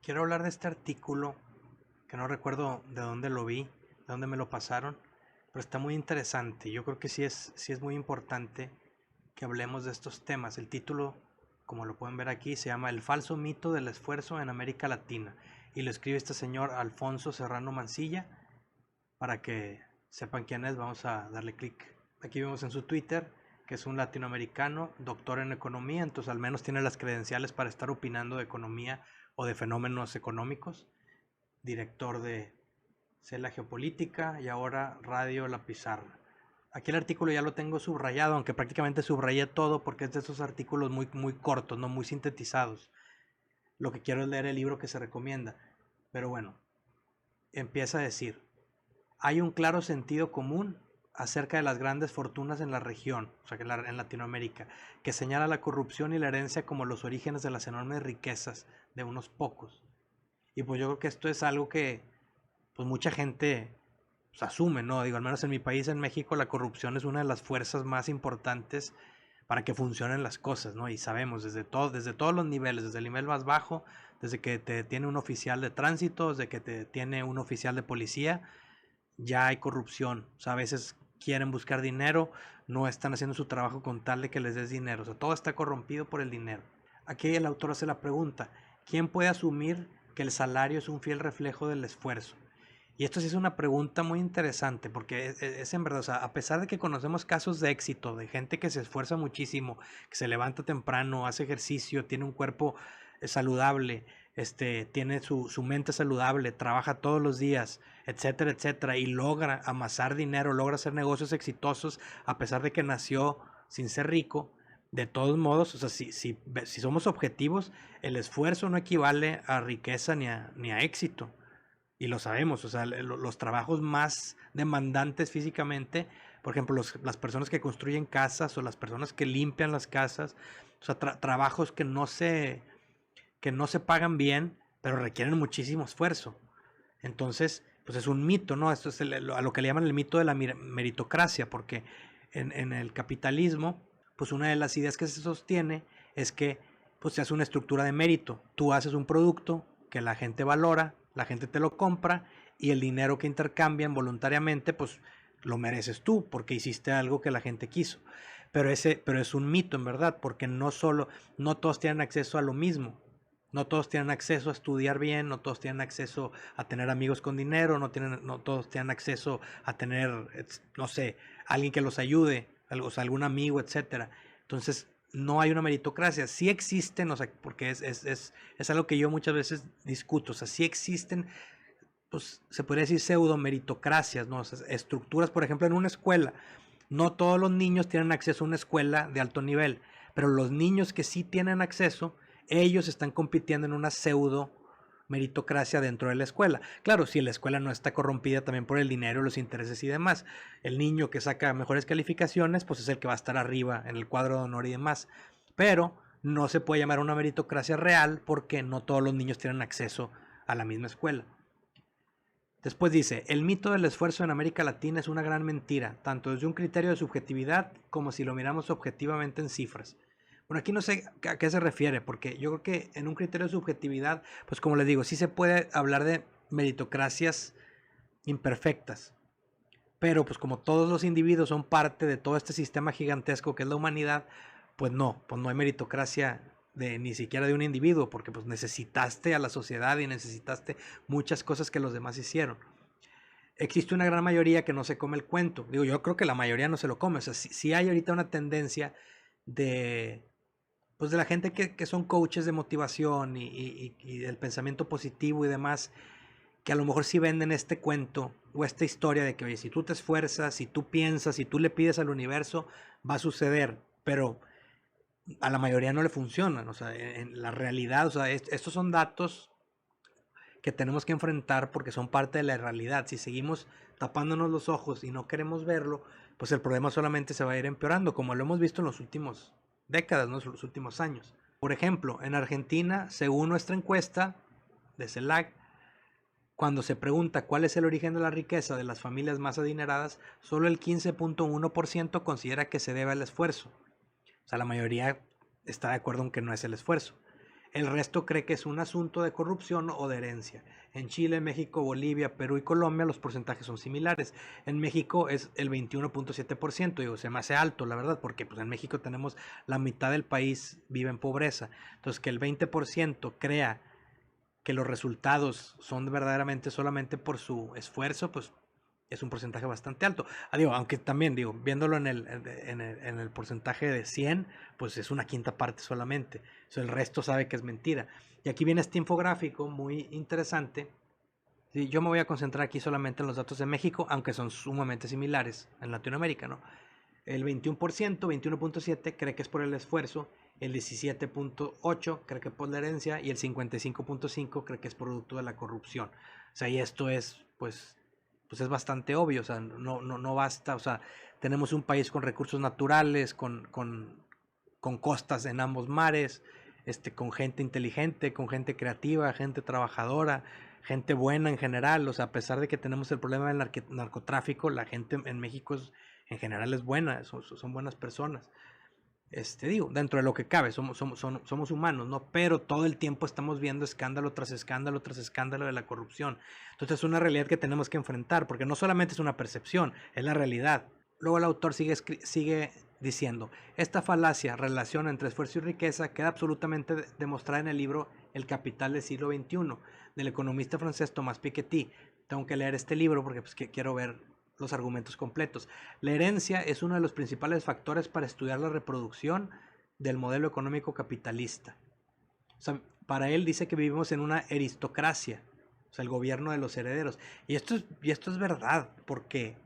Quiero hablar de este artículo que no recuerdo de dónde lo vi, de dónde me lo pasaron, pero está muy interesante. Yo creo que sí es muy importante que hablemos de estos temas. El título, como lo pueden ver aquí, se llama El falso mito del esfuerzo en América Latina y lo escribe este señor Alfonso Serrano Mancilla. Para que sepan quién es, vamos a darle clic. Aquí vemos en su Twitter que es un latinoamericano, doctor en economía, entonces al menos tiene las credenciales para estar opinando de economía o de fenómenos económicos. Director de Cela Geopolítica y ahora Radio La Pizarra. Aquí el artículo ya lo tengo subrayado, aunque prácticamente subrayé todo porque es de esos artículos muy cortos, no muy sintetizados. Lo que quiero es leer el libro que se recomienda. Pero bueno, empieza a decir: hay un claro sentido común acerca de las grandes fortunas en la región, o sea, que en Latinoamérica, que señala la corrupción y la herencia como los orígenes de las enormes riquezas de unos pocos. Y pues yo creo que esto es algo que pues mucha gente pues, asume, ¿no? Digo, al menos en mi país, en México, la corrupción es una de las fuerzas más importantes para que funcionen las cosas, ¿no? Y sabemos desde todos los niveles, desde el nivel más bajo, desde que te detiene un oficial de tránsito, desde que te detiene un oficial de policía, ya hay corrupción. O sea, a veces quieren buscar dinero, no están haciendo su trabajo con tal de que les des dinero. O sea, todo está corrompido por el dinero. Aquí el autor hace la pregunta: ¿quién puede asumir que el salario es un fiel reflejo del esfuerzo? Y esto sí es una pregunta muy interesante porque es en verdad, o sea, a pesar de que conocemos casos de éxito, de gente que se esfuerza muchísimo, que se levanta temprano, hace ejercicio, tiene un cuerpo saludable, tiene su mente saludable, trabaja todos los días, etcétera, etcétera, y logra amasar dinero, logra hacer negocios exitosos, a pesar de que nació sin ser rico. De todos modos, o sea, si somos objetivos, el esfuerzo no equivale a riqueza ni a éxito. Y lo sabemos, o sea, los trabajos más demandantes físicamente, por ejemplo, las personas que construyen casas o las personas que limpian las casas, o sea, trabajos que no se pagan bien, pero requieren muchísimo esfuerzo. Entonces, pues es un mito, ¿no? Esto es a lo que le llaman el mito de la meritocracia, porque en el capitalismo, pues una de las ideas que se sostiene es que pues se hace una estructura de mérito. Tú haces un producto que la gente valora, la gente te lo compra y el dinero que intercambian voluntariamente, pues lo mereces tú porque hiciste algo que la gente quiso. Pero es un mito en verdad, porque no todos tienen acceso a lo mismo. No todos tienen acceso a estudiar bien, no todos tienen acceso a tener amigos con dinero, no todos tienen acceso a tener, no sé, alguien que los ayude, o sea, algún amigo, etcétera. Entonces, no hay una meritocracia. Sí existen, o sea, porque es algo que yo muchas veces discuto, o sea, sí existen, pues se podría decir pseudo meritocracias, ¿no? O sea, estructuras, por ejemplo, en una escuela. No todos los niños tienen acceso a una escuela de alto nivel, pero los niños que sí tienen acceso, ellos están compitiendo en una pseudo meritocracia dentro de la escuela. Claro, si la escuela no está corrompida también por el dinero, los intereses y demás. El niño que saca mejores calificaciones, pues es el que va a estar arriba en el cuadro de honor y demás. Pero no se puede llamar una meritocracia real porque no todos los niños tienen acceso a la misma escuela. Después dice: el mito del esfuerzo en América Latina es una gran mentira, tanto desde un criterio de subjetividad como si lo miramos objetivamente en cifras. Bueno, aquí no sé a qué se refiere, porque yo creo que en un criterio de subjetividad, pues como les digo, sí se puede hablar de meritocracias imperfectas, pero pues como todos los individuos son parte de todo este sistema gigantesco que es la humanidad, pues no hay meritocracia ni siquiera de un individuo, porque pues necesitaste a la sociedad y necesitaste muchas cosas que los demás hicieron. Existe una gran mayoría que no se come el cuento. Digo, yo creo que la mayoría no se lo come. O sea, sí hay ahorita una tendencia de, pues de la gente que son coaches de motivación y del pensamiento positivo y demás, que a lo mejor sí venden este cuento o esta historia de que, oye, si tú te esfuerzas, si tú piensas, si tú le pides al universo, va a suceder. Pero a la mayoría no le funcionan. O sea, en la realidad, o sea, estos son datos que tenemos que enfrentar porque son parte de la realidad. Si seguimos tapándonos los ojos y no queremos verlo, pues el problema solamente se va a ir empeorando, como lo hemos visto en los últimos décadas, ¿no? Los últimos años. Por ejemplo, en Argentina, según nuestra encuesta de CELAC, cuando se pregunta cuál es el origen de la riqueza de las familias más adineradas, solo el 15.1% considera que se debe al esfuerzo. O sea, la mayoría está de acuerdo en que no es el esfuerzo. El resto cree que es un asunto de corrupción o de herencia. En Chile, México, Bolivia, Perú y Colombia los porcentajes son similares. En México es el 21.7%, digo, se me hace alto, la verdad, porque pues, en México tenemos la mitad del país vive en pobreza. Entonces, que el 20% crea que los resultados son verdaderamente solamente por su esfuerzo, pues es un porcentaje bastante alto. Digo, aunque también, digo, viéndolo en el porcentaje de 100, pues es una quinta parte solamente. O sea, el resto sabe que es mentira. Y aquí viene este infográfico muy interesante. Sí, yo me voy a concentrar aquí solamente en los datos de México, aunque son sumamente similares en Latinoamérica, ¿no? El 21%, 21.7 cree que es por el esfuerzo, el 17.8 cree que es por la herencia y el 55.5 cree que es producto de la corrupción. O sea, y esto es, pues es bastante obvio, o sea, no basta, o sea, tenemos un país con recursos naturales, con costas en ambos mares, con gente inteligente, con gente creativa, gente trabajadora, gente buena en general, o sea, a pesar de que tenemos el problema del narcotráfico, la gente en México en general es buena, son buenas personas. Digo, dentro de lo que cabe, somos humanos, ¿no? Pero todo el tiempo estamos viendo escándalo tras escándalo tras escándalo de la corrupción. Entonces es una realidad que tenemos que enfrentar, porque no solamente es una percepción, es la realidad. Luego el autor sigue diciendo, esta falacia, relación entre esfuerzo y riqueza, queda absolutamente demostrada en el libro El Capital del siglo XXI, del economista francés Thomas Piketty. Tengo que leer este libro porque pues, quiero ver los argumentos completos. La herencia es uno de los principales factores para estudiar la reproducción del modelo económico capitalista. O sea, para él dice que vivimos en una aristocracia, o sea, el gobierno de los herederos. Y esto es verdad, porque,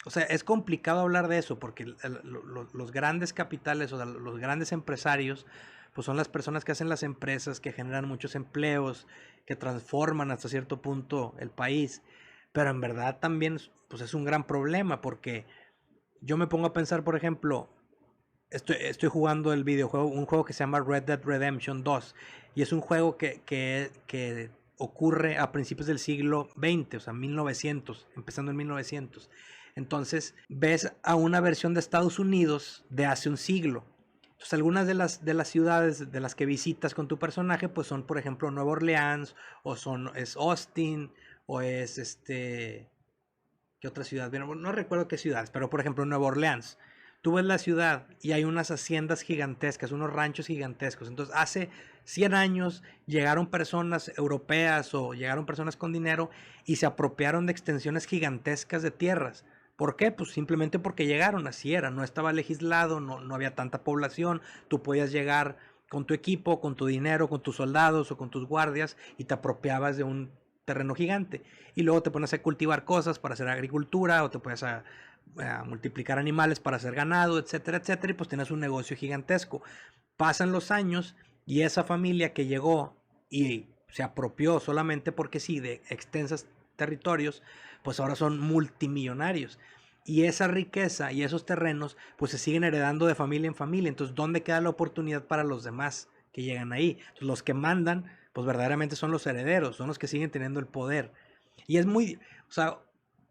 o sea, es complicado hablar de eso, porque los grandes capitales, o sea, los grandes empresarios, pues son las personas que hacen las empresas, que generan muchos empleos, que transforman hasta cierto punto el país. Pero en verdad también pues es un gran problema porque yo me pongo a pensar, por ejemplo, estoy jugando el videojuego, un juego que se llama Red Dead Redemption 2 y es un juego que ocurre a principios del siglo XX, o sea, 1900, empezando en 1900. Entonces ves a una versión de Estados Unidos de hace un siglo. Entonces algunas de las ciudades de las que visitas con tu personaje pues son, por ejemplo, Nueva Orleans o es Austin o es ¿qué otra ciudad? Bueno, no recuerdo qué ciudades, pero por ejemplo Nueva Orleans. Tú ves la ciudad y hay unas haciendas gigantescas, unos ranchos gigantescos. Entonces hace 100 años llegaron personas europeas o llegaron personas con dinero y se apropiaron de extensiones gigantescas de tierras. ¿Por qué? Pues simplemente porque llegaron, así era, no estaba legislado, no había tanta población, tú podías llegar con tu equipo, con tu dinero, con tus soldados o con tus guardias y te apropiabas de un terreno gigante y luego te pones a cultivar cosas para hacer agricultura o te pones a multiplicar animales para hacer ganado, etcétera, etcétera, y pues tienes un negocio gigantesco. Pasan los años y esa familia que llegó y se apropió solamente porque sí de extensos territorios, pues ahora son multimillonarios. Y esa riqueza y esos terrenos pues se siguen heredando de familia en familia. Entonces, ¿dónde queda la oportunidad para los demás que llegan ahí? Entonces, los que mandan pues verdaderamente son los herederos, son los que siguen teniendo el poder. Y es muy, o sea,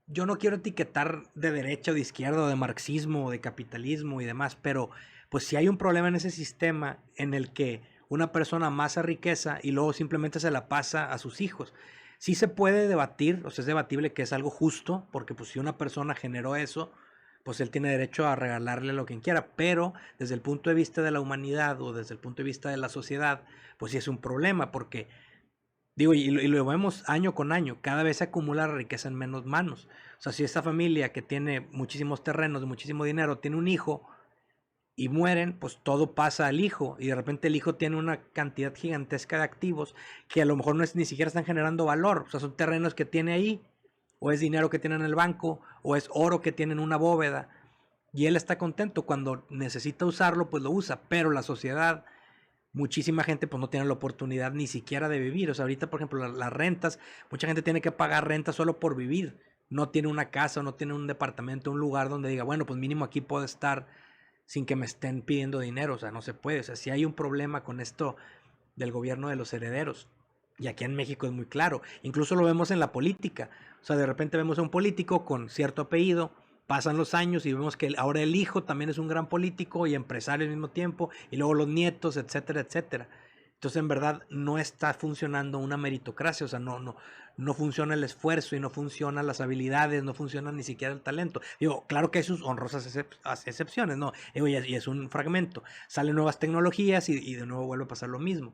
yo no quiero etiquetar de derecha o de izquierda o de marxismo o de capitalismo y demás, pero pues si hay un problema en ese sistema en el que una persona amasa riqueza y luego simplemente se la pasa a sus hijos. Sí se puede debatir, o sea, es debatible que es algo justo, porque pues si una persona generó eso, pues él tiene derecho a regalarle lo que quiera, pero desde el punto de vista de la humanidad o desde el punto de vista de la sociedad, pues sí es un problema, porque digo, y lo vemos año con año, cada vez se acumula riqueza en menos manos. O sea, si esta familia que tiene muchísimos terrenos, muchísimo dinero, tiene un hijo y mueren, pues todo pasa al hijo y de repente el hijo tiene una cantidad gigantesca de activos que a lo mejor ni siquiera están generando valor. O sea, son terrenos que tiene ahí, o es dinero que tiene en el banco, o es oro que tiene en una bóveda. Y él está contento cuando necesita usarlo, pues lo usa, pero la sociedad, muchísima gente pues no tiene la oportunidad ni siquiera de vivir. O sea, ahorita, por ejemplo, las rentas, mucha gente tiene que pagar renta solo por vivir. No tiene una casa, no tiene un departamento, un lugar donde diga, bueno, pues mínimo aquí puedo estar sin que me estén pidiendo dinero. O sea, no se puede. O sea, si hay un problema con esto del gobierno de los herederos. Y aquí en México es muy claro. Incluso lo vemos en la política. O sea, de repente vemos a un político con cierto apellido, pasan los años y vemos que ahora el hijo también es un gran político y empresario al mismo tiempo, y luego los nietos, etcétera, etcétera. Entonces, en verdad, no está funcionando una meritocracia, o sea, no funciona el esfuerzo y no funcionan las habilidades, no funciona ni siquiera el talento. Digo, claro que hay sus honrosas excepciones, ¿no? Digo, y es un fragmento. Salen nuevas tecnologías y de nuevo vuelve a pasar lo mismo.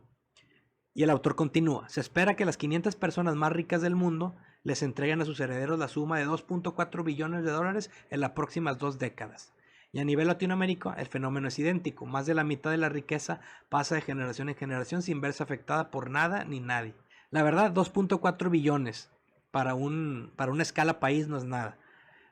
Y el autor continúa, se espera que las 500 personas más ricas del mundo les entreguen a sus herederos la suma de 2.4 billones de dólares en las próximas 2 décadas. Y a nivel Latinoamérica el fenómeno es idéntico, más de la mitad de la riqueza pasa de generación en generación sin verse afectada por nada ni nadie. La verdad, 2.4 billones para una escala país no es nada.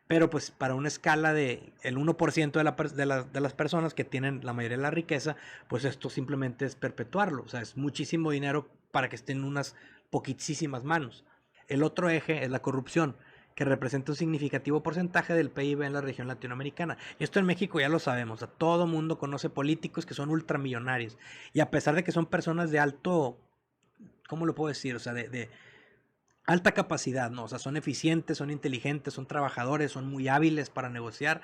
Pero pues para una escala de el 1% de las personas que tienen la mayoría de la riqueza, pues esto simplemente es perpetuarlo. O sea, es muchísimo dinero para que estén en unas poquitísimas manos. El otro eje es la corrupción, que representa un significativo porcentaje del PIB en la región latinoamericana. Y esto en México ya lo sabemos. O sea, todo mundo conoce políticos que son ultramillonarios. Y a pesar de que son personas de alto, ¿cómo lo puedo decir? O sea, de alta capacidad, ¿no? O sea, son eficientes, son inteligentes, son trabajadores, son muy hábiles para negociar,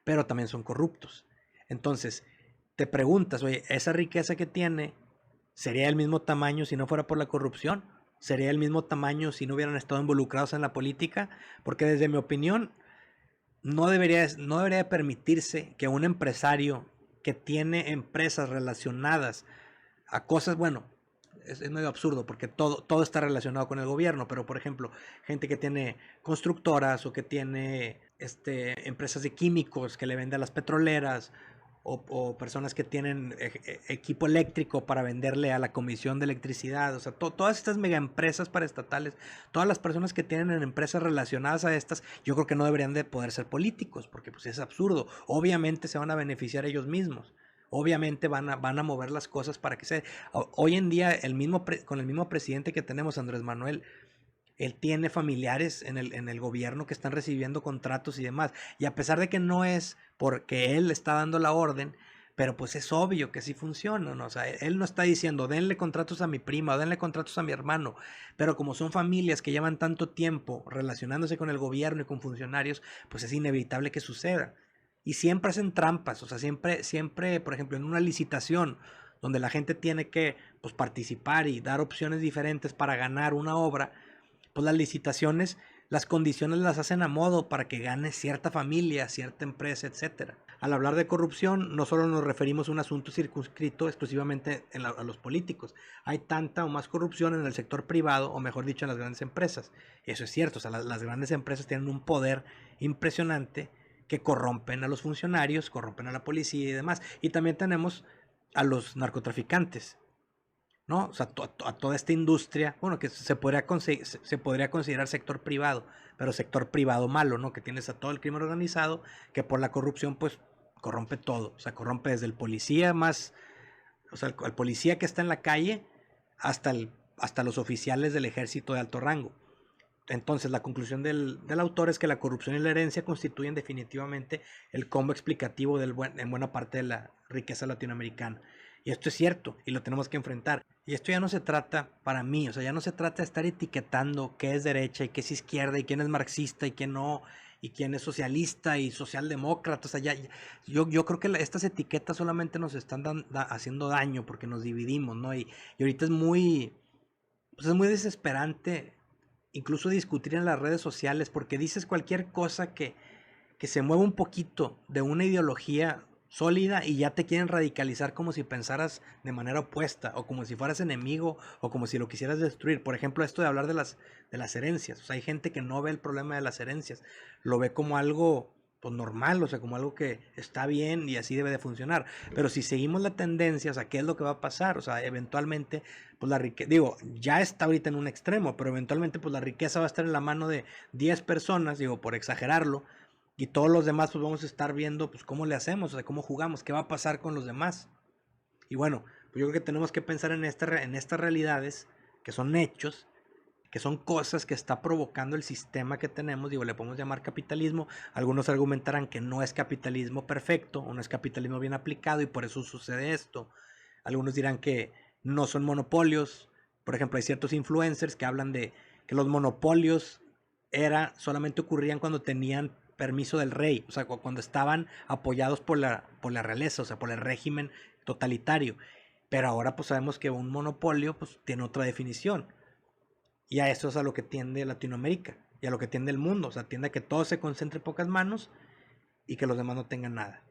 pero también son corruptos. Entonces, te preguntas, oye, ¿esa riqueza que tiene sería el mismo tamaño si no fuera por la corrupción? ¿Sería el mismo tamaño si no hubieran estado involucrados en la política? Porque desde mi opinión, no debería permitirse que un empresario que tiene empresas relacionadas a cosas, bueno, es medio absurdo porque todo está relacionado con el gobierno, pero por ejemplo, gente que tiene constructoras o que tiene empresas de químicos que le vende a las petroleras o personas que tienen equipo eléctrico para venderle a la Comisión de Electricidad, o sea, todas estas mega empresas paraestatales, todas las personas que tienen empresas relacionadas a estas, yo creo que no deberían de poder ser políticos porque pues es absurdo, obviamente se van a beneficiar ellos mismos. Obviamente van a mover las cosas para que se... Hoy en día, con el mismo presidente que tenemos, Andrés Manuel, él tiene familiares en el gobierno que están recibiendo contratos y demás. Y a pesar de que no es porque él está dando la orden, pero pues es obvio que sí funciona, ¿no? O sea, él no está diciendo, denle contratos a mi prima, o denle contratos a mi hermano. Pero como son familias que llevan tanto tiempo relacionándose con el gobierno y con funcionarios, pues es inevitable que suceda. Y siempre hacen trampas, o sea, siempre, por ejemplo, en una licitación donde la gente tiene que pues, participar y dar opciones diferentes para ganar una obra, pues las licitaciones, las condiciones las hacen a modo para que gane cierta familia, cierta empresa, etcétera. Al hablar de corrupción, no solo nos referimos a un asunto circunscrito exclusivamente a los políticos. Hay tanta o más corrupción en el sector privado, o mejor dicho, en las grandes empresas. Eso es cierto, o sea, las grandes empresas tienen un poder impresionante que corrompen a los funcionarios, corrompen a la policía y demás. Y también tenemos a los narcotraficantes, ¿no? O sea, a toda esta industria, bueno, que se podría considerar sector privado, pero sector privado malo, ¿no? Que tienes a todo el crimen organizado, que por la corrupción, pues, corrompe todo. O sea, corrompe desde el policía más, o sea, el policía que está en la calle hasta los oficiales del ejército de alto rango. Entonces, la conclusión del autor es que la corrupción y la herencia constituyen definitivamente el combo explicativo en buena parte de la riqueza latinoamericana. Y esto es cierto, y lo tenemos que enfrentar. Y esto ya no se trata, para mí, o sea, ya no se trata de estar etiquetando qué es derecha y qué es izquierda, y quién es marxista y quién no, y quién es socialista y socialdemócrata. O sea, yo creo que estas etiquetas solamente nos están haciendo daño porque nos dividimos, ¿no? Y ahorita pues es muy desesperante incluso discutir en las redes sociales, porque dices cualquier cosa que se mueva un poquito de una ideología sólida y ya te quieren radicalizar como si pensaras de manera opuesta, o como si fueras enemigo, o como si lo quisieras destruir. Por ejemplo, esto de hablar de las herencias. O sea, hay gente que no ve el problema de las herencias, lo ve como algo pues normal, o sea, como algo que está bien y así debe de funcionar. Pero si seguimos la tendencia, o sea, ¿qué es lo que va a pasar? O sea, eventualmente, pues la riqueza, digo, ya está ahorita en un extremo, pero eventualmente, pues la riqueza va a estar en la mano de 10 personas, digo, por exagerarlo, y todos los demás, pues vamos a estar viendo, pues cómo le hacemos, o sea, cómo jugamos, qué va a pasar con los demás. Y bueno, pues yo creo que tenemos que pensar en estas realidades, que son hechos, que son cosas que está provocando el sistema que tenemos, digo, le podemos llamar capitalismo. Algunos argumentarán que no es capitalismo perfecto o no es capitalismo bien aplicado y por eso sucede esto. Algunos dirán que no son monopolios. Por ejemplo, hay ciertos influencers que hablan de que los monopolios solamente ocurrían cuando tenían permiso del rey, o sea, cuando estaban apoyados por la realeza, o sea, por el régimen totalitario. Pero ahora pues sabemos que un monopolio pues tiene otra definición. Y a eso es a lo que tiende Latinoamérica y a lo que tiende el mundo. O sea, tiende a que todo se concentre en pocas manos y que los demás no tengan nada.